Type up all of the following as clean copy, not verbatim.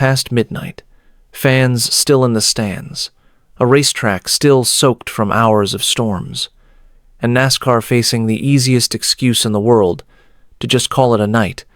past midnight, fans still in the stands, a racetrack still soaked from hours of storms, and NASCAR facing the easiest excuse in the world to just call it a night.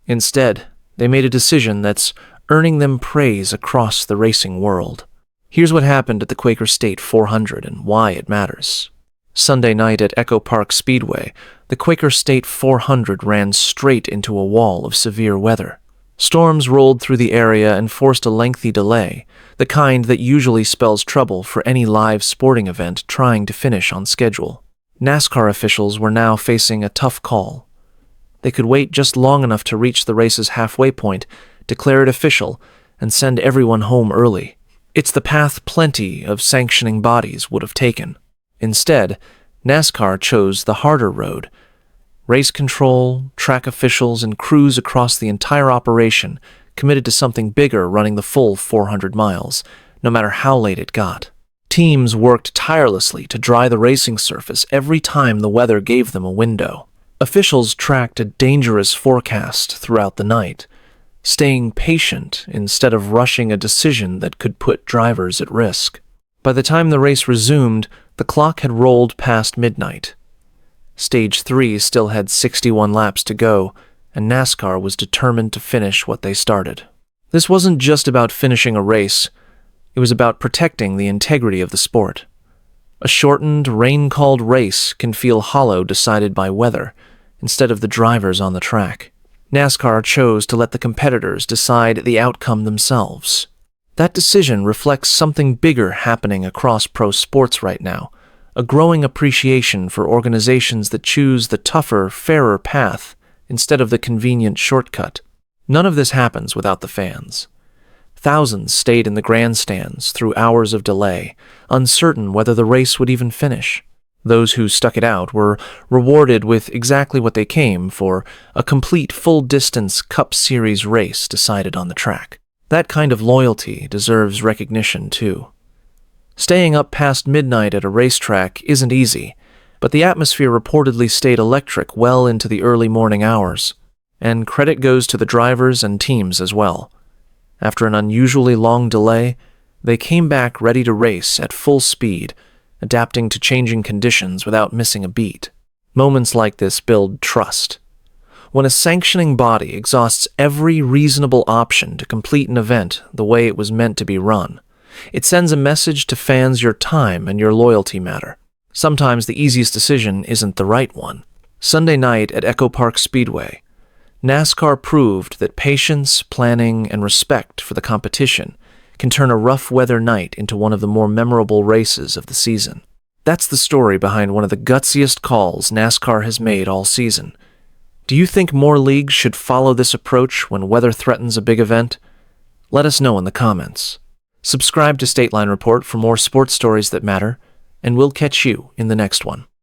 Instead, they made a decision that's earning them praise across the racing world. Here's what happened at the Quaker State 400 and why it matters. Sunday night at EchoPark Speedway, the Quaker State 400 ran straight into a wall of severe weather. Storms rolled through the area and forced a lengthy delay, the kind that usually spells trouble for any live sporting event trying to finish on schedule. NASCAR officials were now facing a tough call. They could wait just long enough to reach the race's halfway point, declare it official, and send everyone home early. It's the path plenty of sanctioning bodies would have taken. Instead, NASCAR chose the harder road. Race control, track officials, and crews across the entire operation committed to something bigger running the full 400 miles, no matter how late it got. Teams worked tirelessly to dry the racing surface every time the weather gave them a window. Officials tracked a dangerous forecast throughout the night, staying patient instead of rushing a decision that could put drivers at risk. By the time the race resumed, the clock had rolled past midnight. Stage 3 still had 61 laps to go, and NASCAR was determined to finish what they started. This wasn't just about finishing a race, it was about protecting the integrity of the sport. A shortened, rain-called race can feel hollow decided by weather, instead of the drivers on the track. NASCAR chose to let the competitors decide the outcome themselves. That decision reflects something bigger happening across pro sports right now, a growing appreciation for organizations that choose the tougher, fairer path instead of the convenient shortcut. None of this happens without the fans. Thousands stayed in the grandstands through hours of delay, uncertain whether the race would even finish. Those who stuck it out were rewarded with exactly what they came for, a complete full-distance Cup Series race decided on the track. That kind of loyalty deserves recognition, too. Staying up past midnight at a racetrack isn't easy, but the atmosphere reportedly stayed electric well into the early morning hours, and credit goes to the drivers and teams as well. After an unusually long delay, they came back ready to race at full speed, adapting to changing conditions without missing a beat. Moments like this build trust. When a sanctioning body exhausts every reasonable option to complete an event the way it was meant to be run, it sends a message to fans your time and your loyalty matter. Sometimes the easiest decision isn't the right one. Sunday night at EchoPark Speedway, NASCAR proved that patience, planning, and respect for the competition can turn a rough weather night into one of the more memorable races of the season. That's the story behind one of the gutsiest calls NASCAR has made all season. Do you think more leagues should follow this approach when weather threatens a big event? Let us know in the comments. Subscribe to Stateline Report for more sports stories that matter, and we'll catch you in the next one.